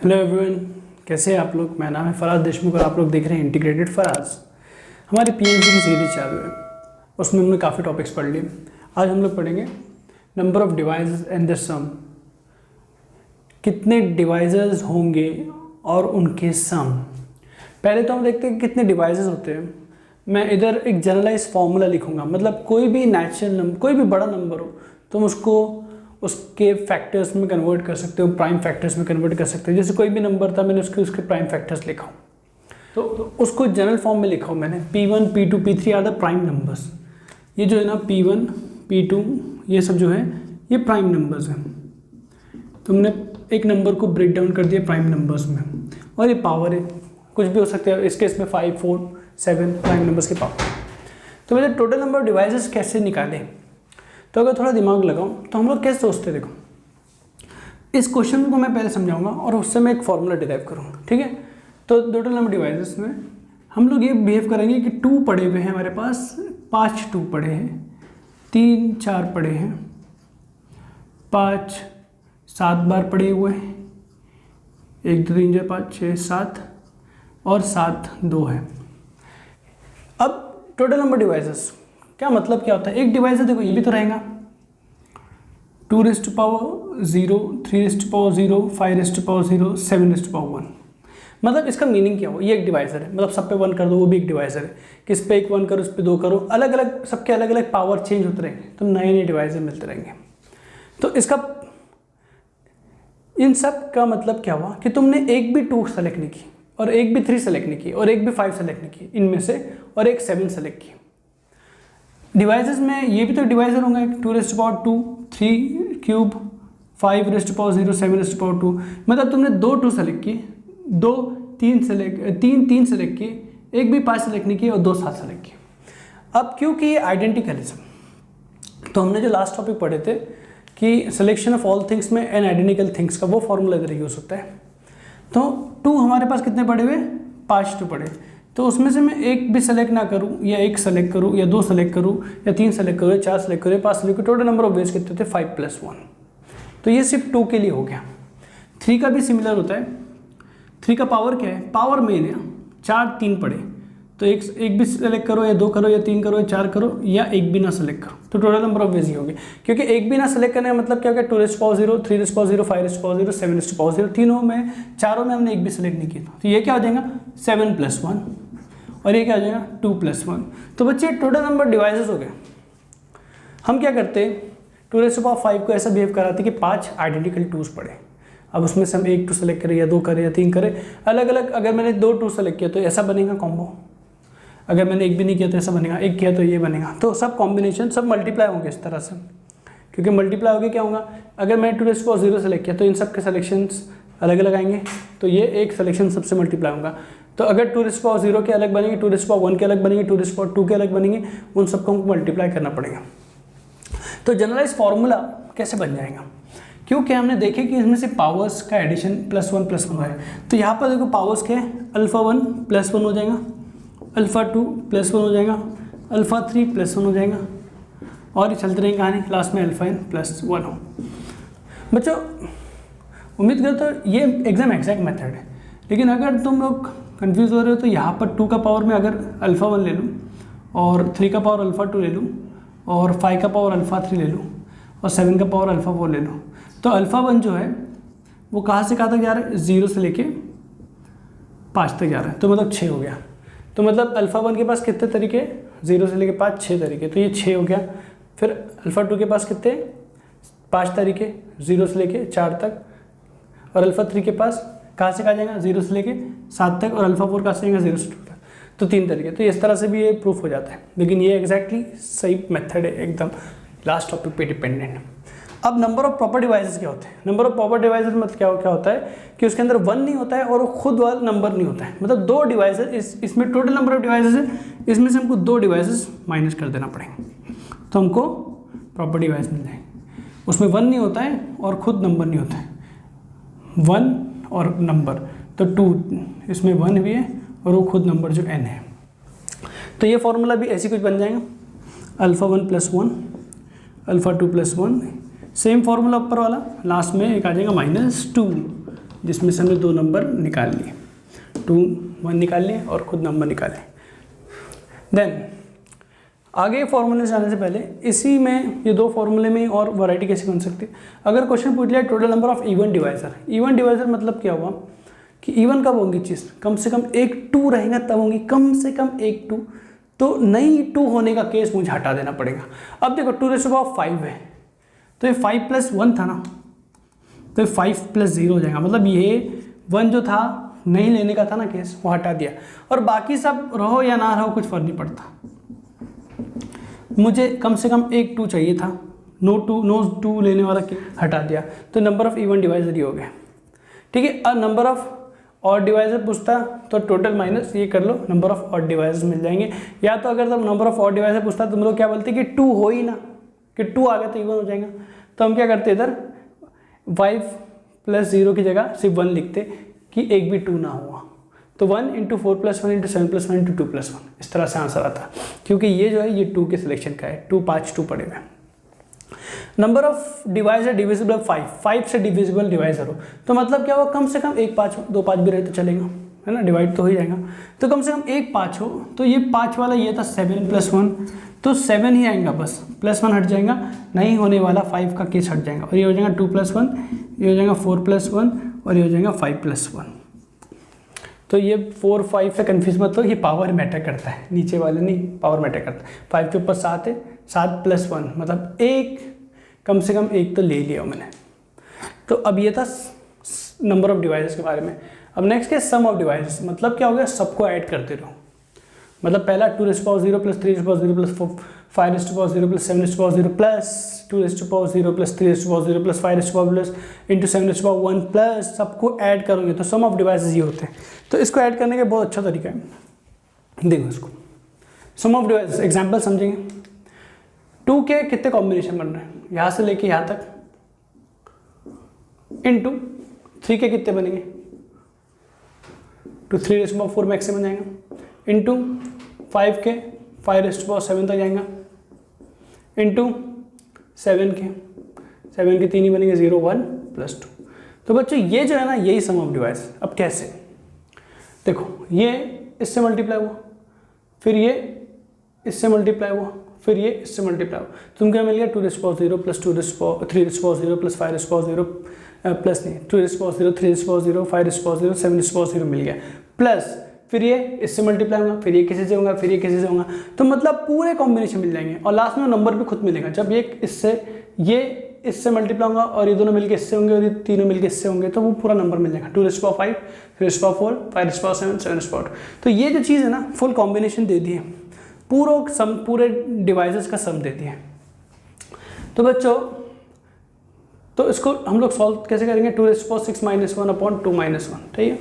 Hello everyone, कैसे हैं आप लोग। मेरा नाम है फराज देशमुख और आप लोग देख रहे हैं इंटीग्रेटेड फराज। हमारी पीएमसी की सीरीज चालू है, उसमें हमने काफ़ी टॉपिक्स पढ़ लिए। आज हम लोग पढ़ेंगे number of devices and the sum. कितने डिवाइसेस होंगे और उनके सम। पहले तो हम देखते हैं कि कितने डिवाइसेस होते हैं। मैं इधर एक जनरलाइज फार्मूला लिखूंगा, मतलब कोई भी नेचुरल नंबर, कोई भी बड़ा नंबर हो तुम उसको उसके फैक्टर्स में कन्वर्ट कर सकते हो, प्राइम फैक्टर्स में कन्वर्ट कर सकते हो। जैसे कोई भी नंबर था, मैंने उसके प्राइम फैक्टर्स लिखा हूँ, तो उसको जनरल फॉर्म में लिखा हूँ मैंने। P1 P2 P3 are the prime numbers. ये जो है ना P1 P2 ये सब जो है ये प्राइम नंबर्स हैं। तुमने एक नंबर को ब्रेक डाउन कर दिया प्राइम नंबर्स में, और ये पावर है, कुछ भी हो सकता है। इस केस में 5 4 7 प्राइम नंबर्स की पावर। तो मैंने टोटल नंबर ऑफ डिवाइसेस कैसे निकाले, तो अगर थोड़ा दिमाग लगाऊं तो हम लोग कैसे सोचते हैं। देखो, इस क्वेश्चन को मैं पहले समझाऊंगा और उससे मैं एक फॉर्मूला डिराइव करूंगा, ठीक है। तो टोटल नंबर डिवाइसेस में हम लोग ये बिहेव करेंगे कि 2 पड़े हुए हैं हमारे पास, 5 2 पड़े हैं, 3 4 पड़े हैं, 5 7 बार पड़े हुए हैं, 1 2 3 4 5 6 7 और 7 2 है। अब टोटल नंबर डिवाइसेस क्या मतलब क्या होता है। एक डिवाइस है, देखो ये भी तो रहेगा 2 raised to power 0, 3 raised to power 0, 5 raised to power 0, 7 raised to power 1। मतलब इसका मीनिंग क्या हुआ, ये एक डिवाइसर है, मतलब सब पे 1 कर दो वो भी एक डिवाइसर है। किस पे एक 1 करो, उस पे 2 करो, अलग अलग सबके अलग अलग पावर चेंज होते रहेंगे, तो नए नए डिवाइसर मिलते रहेंगे। तो इसका इन सब का मतलब क्या हुआ कि तुमने एक भी 2 सेलेक्ट नहीं की, और एक भी 3 सेलेक्ट नहीं की, और एक भी 5 सेलेक्ट नहीं की इनमें से, और एक 7 सेलेक्ट की। डिवाइसेस में ये भी तो डिवाइसर होंगे, 2 raised to power 2, 3 cube, 5 raised to power 0, 7 raised to power 2। मतलब तुमने 2 सेलेक्ट की, 3 सेलेक्ट की, एक भी 5 सेलेक्ट नहीं की, और 2 7 सेलेक्ट की। अब क्योंकि ये आइडेंटिकलिज्म, तो हमने जो लास्ट टॉपिक पढ़े थे कि सिलेक्शन ऑफ ऑल थिंग्स में एन आइडेंटिकल थिंग्स का वो फॉर्मूला इधर यूज़ होता है। तो 2 हमारे पास कितने पड़े हुए, 5 2 पड़े, तो उसमें से मैं एक भी सेलेक्ट ना करूं, या 1 सेलेक्ट करूं, या 2 सेलेक्ट करूं, या 3 सेलेक्ट करूं, या 4 सेलेक्ट करूं, या 5 सेलेक्ट करूं, टोटल नंबर ऑफ वेज कितने थे 5 + 1। तो ये सिर्फ 2 के लिए हो गया। 3 का भी सिमिलर होता है। 3 का पावर क्या है, पावर मेन है, 4 3 पड़े, तो एक भी सेलेक्ट करो, या 2 करो, या 3 करो, या 4 करो, या एक भी ना सेलेक्ट करो, तो टोटल नंबर ऑफ वेज ही होगी। क्योंकि एक भी ना सेलेक्ट करने का मतलब क्या हो गया, 2 raised to power 0, 3 raised to power 0, 5 raised to power 0, 7 raised to power 0। तीनों में, चारों में हमने एक भी सेलेक्ट नहीं किया, तो ये क्या हो जाएगा 7 + 1, और ये क्या हो जाएगा 2 + 1। तो बच्चे टोटल नंबर डिवाइसेस हो गए। हम क्या करते हैं, 2 raised to power 5 को ऐसा बिहेव कराते कि 5 आइडेंटिकल 2s पड़े। अब उसमें से हम 1 2 सेलेक्ट करें, या 2 करें, या 3 करें, अलग अलग। अगर मैंने 2 2 सेलेक्ट किया तो ऐसा बनेगा कॉम्बो, अगर मैंने एक भी नहीं किया तो ऐसा बनेगा, एक किया तो ये बनेगा। तो सब कॉम्बिनेशन सब मल्टीप्लाई होंगे इस तरह से, क्योंकि मल्टीप्लाई होगी क्या होगा, अगर मैंने 2 raised to power 0 सेलेक्ट किया तो इन सब के सेलेक्शंस अलग अलग आएंगे, तो ये एक सेलेक्शन सबसे मल्टीप्लाई होगा। तो अगर 2 raised to power 0 के अलग बनेंगे, 2 raised to power 1 के अलग बनेंगे, 2 raised to power 2 के अलग बनेंगे, उन सबको हमको मल्टीप्लाई करना पड़ेगा। तो जनरलाइज फार्मूला कैसे बन जाएगा, क्योंकि हमने देखे कि इसमें से पावर्स का एडिशन +1 + 1 है। तो यहाँ पर देखो पावर्स के α1 +1 हो जाएगा, α2 +1 हो जाएगा, α3 +1 हो जाएगा, और ये चलते रहेंगे कहानी, लास्ट में αn +1 हो। बच्चों उम्मीद करता हूँ ये एग्जाम एग्जैक्ट मेथड है, लेकिन अगर तुम लोग कंफ्यूज हो रहे हो तो यहाँ पर 2 का पावर में अगर α1 ले लूँ, और 3 का पावर α2 ले लूँ, और 5 का पावर α3 ले लूँ, और 7 का पावर α4 ले लूँ, तो α1 जो है वो कहाँ से कहाँ तक जा रहा है, 0 से लेके 5 तक जा रहा है, तो मतलब 6 हो गया। तो मतलब α1 के पास कितने तरीके, 0 से लेके 5 6 तरीके, तो ये 6 हो गया। फिर α2 के पास कितने 5 तरीके, 0 से लेके 4 तक, और α3 के पास कहाँ से कहाँ जाएगा, 0 से लेके 7 तक, और α4 कहाँ से जाएगा 0 से 2 तक, तो 3 तरीके। तो इस तरह से भी ये प्रूफ हो जाता है, लेकिन ये एग्जैक्टली सही मेथड है, एकदम लास्ट टॉपिक पे डिपेंडेंट। अब नंबर ऑफ प्रॉपर डिवाइसेस क्या होते हैं, नंबर ऑफ प्रॉपर डिवाइसेस मतलब क्या होता है कि उसके अंदर 1 नहीं होता है, और वो खुद वाला नंबर नहीं होता है। मतलब 2 डिवाइसेस, इसमें टोटल नंबर ऑफ डिवाइसेस है, इसमें से हमको 2 डिवाइसेस माइनस कर देना पड़ेंगे, तो हमको प्रॉपर डिवाइस मिल जाएंगे। उसमें 1 नहीं होता है और खुद नंबर नहीं होता है, 1 और नंबर, तो 2, इसमें 1 भी है और वो खुद नंबर जो n है। तो ये फॉर्मूला भी ऐसी कुछ बन जाएगा, α1 + 1, α2 + 1, सेम फॉर्मूला ऊपर वाला, लास्ट में एक आ जाएगा -2, जिसमें से हमने 2 नंबर निकाल लिए, 2 1 निकाल लिए और खुद नंबर निकाले। देन आगे फॉर्मूले जाने से पहले इसी में ये 2 फॉर्मूले में और वैरायटी कैसे बन सकती है। अगर क्वेश्चन पूछ लिया total number of even divisor, even divisor मतलब क्या हुआ कि इवन कब होंगी चीज़, कम से कम एक 2 रहेगा तब होंगी, कम से कम एक 2, तो नहीं 2 होने का केस मुझे हटा देना पड़ेगा। अब देखो 2⁵ है तो ये 5 + 1 था ना, तो ये 5 + 0 हो जाएगा, मतलब ये 1 जो था नहीं लेने का था ना केस, वो हटा दिया। और बाकी सब रहो या ना रहो कुछ फर्क नहीं पड़ता, मुझे कम से कम एक 2 चाहिए था, नो 2 लेने वाला हटा दिया, तो नंबर ऑफ इवन डिवाइजर ही हो गया। ठीक है, अब नंबर ऑफ ऑड डिवाइजर पूछता तो टोटल माइनस ये कर लो, नंबर ऑफ ऑड डिवाइजर मिल जाएंगे। या तो अगर तुम नंबर ऑफ ऑड डिवाइजर पूछता तुम लोग क्या बोलते कि 2 हो ही ना, कि 2 आ गया तो इवन हो जाएगा, तो हम क्या करते इधर 5 + 0 की जगह सिर्फ 1 लिखते कि एक भी 2 ना हुआ, तो 1 × 4 + 1 × 7 + 1 × 2 + 1 इस तरह से आंसर आता, क्योंकि ये जो है ये 2 के सिलेक्शन का है, 2 5 2 पड़े हुए। नंबर ऑफ डिवाइजर डिविजिबल 5 से डिविजिबल डिवाइजर हो तो मतलब क्या हो, कम से कम 1 5 2 5 भी रहे तो चलेगा, है ना, डिवाइड तो हो ही जाएगा। तो कम से कम 1 5 हो, तो ये 5 वाला ये था 7 + 1, तो 7 ही आएगा बस, +1 हट जाएगा, नहीं होने वाला 5 का केस हट जाएगा, और ये हो जाएगा 2 + 1, ये हो जाएगा 4 + 1 और ये हो जाएगा 5 + 1। तो ये 4 5 से कन्फ्यूज मत हो, ये पावर मैटर करता है, नीचे वाले नहीं, पावर मैटर करता है। 5 के ऊपर 7 है, 7 + 1 मतलब 1, कम से कम 1 तो ले लिया मैंने। तो अब ये था नंबर ऑफ डिवाइसेस के बारे में। अब नेक्स्ट है सम ऑफ डिवाइसेस, मतलब क्या हो गया, सबको ऐड करते रहो। मतलब पहला 2⁻0 + 3⁻0 + 4 5⁻0 + 7⁻0 + 2⁻0 + 3⁻0 + 5⁻0 × 7⁻1 प्लस सबको ऐड करोगे तो सम ऑफ डिवाइसेस ये होते हैं। तो इसको ऐड करने का बहुत अच्छा तरीका है, देखो इसको सम ऑफ डिवाइसेस एग्जाम्पल समझेंगे। 2 के कितने कॉम्बिनेशन बन रहे हैं, यहाँ से लेके यहाँ तक, इनटू 3 के कितने बनेंगे, 2 3⁻4 मैक्सिमम जाएगा, इनटू 5 के 5⁻7 तक जाएगा, इनटू 7 के 3 ही बनेंगे, 0 1 + 2। तो बच्चों ये जो है ना यही सम ऑफ डिवाइस। अब कैसे, देखो ये इससे मल्टीप्लाई हुआ, फिर ये इससे मल्टीप्लाई हुआ, फिर ये इससे मल्टीप्लाई हुआ, तुम क्या मिल गया 2⁻0 + 3⁻0 + 5⁻0 प्लस नहीं 2⁻0 3⁻0 5⁻0 7⁻0 मिल गया, प्लस फिर ये इससे मल्टीप्लाई होगा, फिर ये किसी से होगा, फिर ये किसी से होगा, तो मतलब पूरे कॉम्बिनेशन मिल जाएंगे और लास्ट में नंबर भी खुद मिलेगा। जब ये इससे मल्टीप्लाई होगा और ये दोनों मिलके इससे होंगे और ये तीनों मिलके इससे होंगे, तो वो पूरा नंबर मिल जाएगा 2⁻5 3⁻4 5⁻7 7⁻2। तो ये जो चीज़ है ना फुल कॉम्बिनेशन दे दिए, पूरे डिवाइसेस का सम दे दिए। तो बच्चों तो इसको हम लोग सॉल्व कैसे करेंगे, 2⁻6 - 1 / 2 - 1, ठीक है,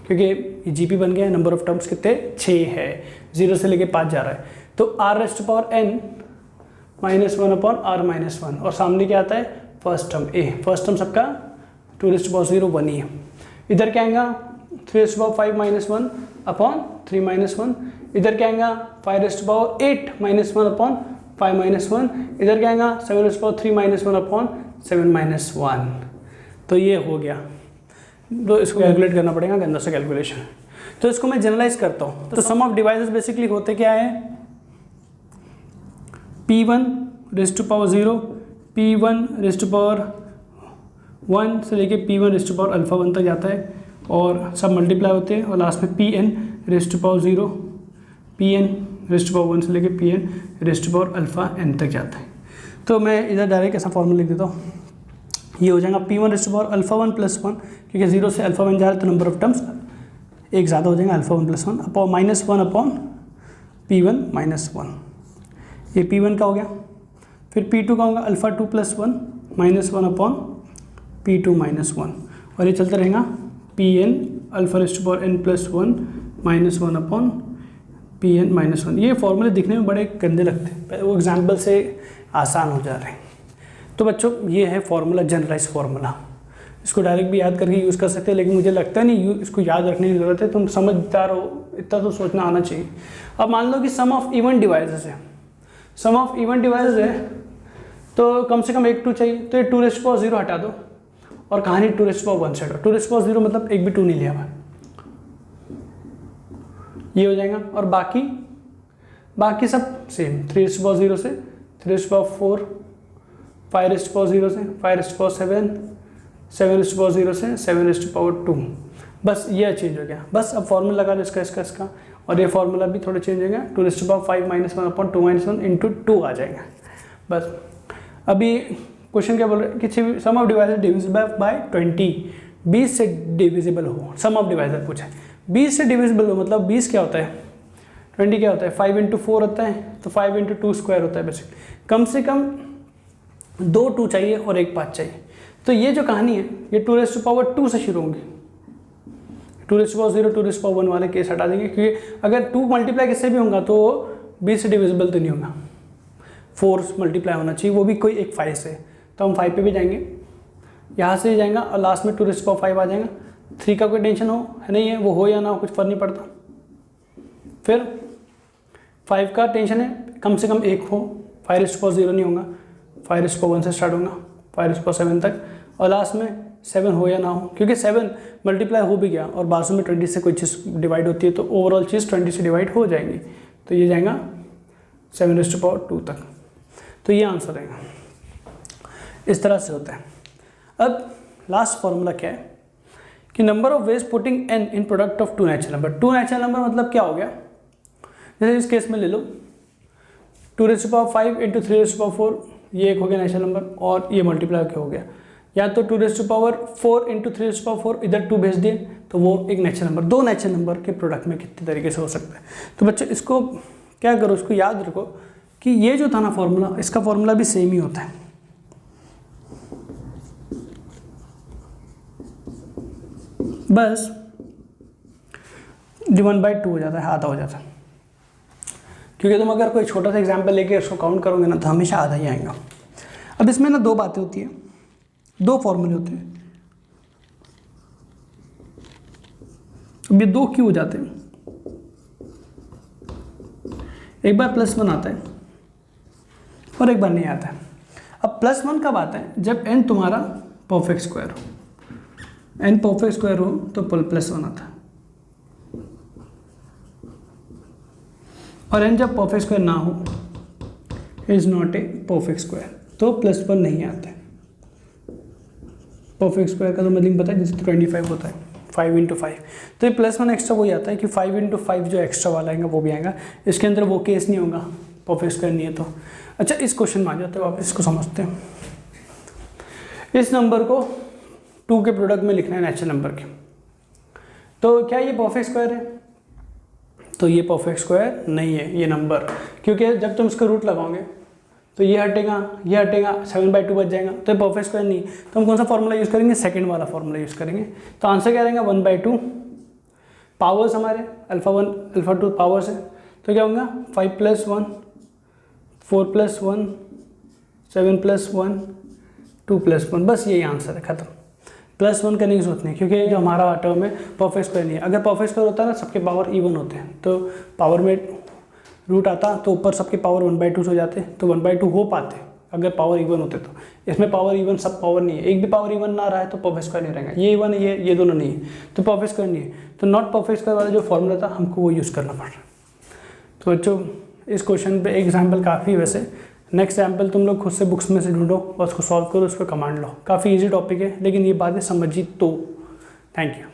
क्योंकि ये जीपी बन गया है, नंबर ऑफ टर्म्स कितने 6 है, 0 से लेके 5 जा रहा है, तो r⁻n -1 / r-1 और सामने क्या आता है first term a, first term सबका 2⁻0 1 ही है। इधर क्या आएगा 3⁻5 - 1 / 3 - 1, इधर क्या आएगा 5⁻8 - 1 / 5 - 1, इधर क्या आएगा 7⁻3 - 1 / 7 - 1। तो ये हो गया, तो इसको कैलकुलेट करना पड़ेगा गंदा सा कैलकुलेशन। तो इसको मैं जनरलाइज करता हूँ, तो सम ऑफ डिवाइसेस बेसिकली होते क्या है, P1⁻0 P1⁻1 से लेके P1⁻α1 तक जाता है और सब मल्टीप्लाई होते हैं और लास्ट में Pn⁻0 Pn⁻1 से लेके Pn⁻n तक जाता है। तो मैं इधर डायरेक्ट ऐसा फॉर्मूला लिख देता हूँ, ये हो जाएगा P1⁻α1 + 1, क्योंकि 0 से α1 जा रहा है तो नंबर ऑफ टर्म्स एक ज़्यादा हो जाएगा, α1 + 1 अपॉन -1 अपॉन P1 - 1, ये P1 का हो गया। फिर P2 का होगा α2 + 1 -1 अपॉन P2 - 1 और ये चलता रहेगा Pn⁻n + 1 -1 अपॉन Pn - 1। ये फॉर्मूले दिखने में बड़े गंदे लगते हैं, वो एग्जाम्पल से आसान हो जा रहे हैं। तो बच्चों ये है फॉर्मूला, जनरलाइज फार्मूला, इसको डायरेक्ट भी याद करके यूज़ कर सकते हैं, लेकिन मुझे लगता नहीं इसको याद रखने की ज़रूरत है, तुम समझदार हो इतना तो सोचना आना चाहिए। अब मान लो कि सम ऑफ इवन डिवाइसेस है, सम ऑफ इवन डिवाइसेस है तो कम से कम एक 2 चाहिए, तो ये 2⁻0 हटा दो और कहानी 2⁻1 से हटाओ। 2⁻0 मतलब एक भी 2 नहीं लिया हुआ, ये हो जाएगा। और बाकी सब सेम, 3⁻0 से 3⁻4, 5⁻0 से 5⁻7, 7⁻0 से 7⁻2, बस ये चेंज हो गया। बस अब फॉर्मूला लगा दो इसका, और ये फॉर्मूला भी थोड़ा चेंज हो गया, 2⁻5 -1/2 -1 इंटू 2 आ जाएगा। बस अभी क्वेश्चन क्या बोल रहे हैं कि सम ऑफ डिवाइजर डिविजिबल बाय 20, 20 से डिविजिबल हो, सम ऑफ डिवाइजर पूछा है। 20 से डिविजिबल हो मतलब 20 क्या होता है, 20 क्या होता है, 5 × 4 होता है, तो 5 × 2 स्क्वायर होता है बेसिक। कम से कम 2 2 चाहिए और 1 5 चाहिए। तो ये जो कहानी है ये 2⁻2 से शुरू होंगी। 2⁻0 2⁻1 वाले केस हटा देंगे, क्योंकि अगर 2 मल्टीप्लाई किससे भी होगा तो 20 से डिविजिबल तो नहीं होगा, 4 मल्टीप्लाई होना चाहिए, वो भी कोई एक 5 से। तो हम 5 पे भी जाएंगे, यहाँ से ही जाएगा और लास्ट में 2⁻5 आ जाएगा। 3 का कोई टेंशन हो है नहीं है, वो हो या ना हो कुछ फर्क नहीं पड़ता। फिर 5 का टेंशन है, कम से कम 1 हो, 5⁻0 नहीं होगा, 5⁻1 से स्टार्ट होगा 5⁻7 तक, और लास्ट में 7 हो या ना हो, क्योंकि 7 मल्टीप्लाई हो भी गया और बाजू में 20 से कोई चीज़ डिवाइड होती है तो ओवरऑल चीज़ 20 से डिवाइड हो जाएगी, तो ये जाएगा 7⁻2 तक। तो ये आंसर रहेगा, इस तरह से होता है। अब लास्ट फॉर्मूला क्या है कि number of ways putting n in product of 2 natural number. 2 natural number मतलब क्या हो गया, जैसे इस केस में ले लो 2⁻5 × 3⁻4, ये एक हो गया नेचुरल नंबर और ये मल्टीप्लाई हो गया, या तो 2⁻4 × 3⁻4 इधर 2 भेज दिए तो वो एक नेचुरल नंबर। 2 नेचुरल नंबर के प्रोडक्ट में कितने तरीके से हो सकता है। तो बच्चों इसको क्या करो, इसको याद रखो कि ये जो था ना फॉर्मूला, इसका फॉर्मूला भी सेम ही होता है। बस 1/2 हो जाता है, आधा हो जाता है, क्योंकि तुम अगर कोई छोटा सा एग्जाम्पल लेके उसको काउंट करोगे ना तो हमेशा आधा ही आएगा। अब इसमें ना 2 बातें होती हैं, 2 फॉर्मूले होते हैं। अब ये 2 क्यों हो जाते हैं, एक बार +1 आता है और एक बार नहीं आता है। अब +1 कब आता है, जब n तुम्हारा परफेक्ट स्क्वायर हो, n परफेक्ट स्क्वायर हो तो +1 आता है, और n जब परफेक्ट स्क्वायर ना हो, is not a perfect square, तो +1 नहीं आता है। परफेक्ट स्क्वायर का तो मतलब पता है, जैसे 25 होता है 5 × 5, तो ये +1 एक्स्ट्रा वही आता है कि 5 × 5 जो एक्स्ट्रा वाला आएगा वो भी आएगा। इसके अंदर वो केस नहीं होगा, परफेक्ट स्क्वायर नहीं है तो। अच्छा इस क्वेश्चन में आ जाते हैं वापस, इसको समझते हैं। इस नंबर को 2 के प्रोडक्ट में लिखना है नेचुरल नंबर के, तो क्या ये परफेक्ट स्क्वायर है, तो ये परफेक्ट स्क्वायर नहीं है ये नंबर, क्योंकि जब तुम इसका रूट लगाओगे तो ये हटेगा 7/2 बच जाएगा, तो ये परफेक्ट स्क्वायर नहीं। तो हम कौन सा फॉर्मूला यूज़ करेंगे, सेकंड वाला फॉर्मूला यूज़ करेंगे। तो आंसर क्या रहेगा, 1/2 पावर्स हमारे α1 α2 पावर्स है, तो क्या होगा 5 + 1 4 + 1 7 + 1 2 + 1, बस यही आंसर है, खत्म। +1 करने की जरूरत नहीं, क्योंकि जो हमारा टर्म है परफेक्ट स्क्वायर नहीं है। अगर परफेक्ट स्क्वायर होता है ना, सबके पावर इवन होते हैं, तो पावर में रूट आता तो ऊपर सबके पावर 1/2 हो जाते, तो 1/2 हो पाते अगर पावर इवन होते। तो इसमें पावर इवन, सब पावर नहीं है, एक भी पावर इवन ना रहा है तो परफेक्ट स्क्वायर नहीं रहेगा। ये इवन है, ये दोनों नहीं है, तो परफेक्ट स्क्वायर नहीं है। तो नॉट परफेक्ट स्क्वायर वाला जो फॉर्मूला था हमको वो यूज़ करना पड़ रहा है। तो बच्चों इस क्वेश्चन पे एक एग्जाम्पल काफ़ी है, वैसे नेक्स्ट एग्जाम्पल तुम लोग खुद से बुक्स में से ढूंढो और उसको सॉल्व करो, उस पर कमांड लो। काफ़ी इजी टॉपिक है, लेकिन ये बातें समझी तो। Thank you.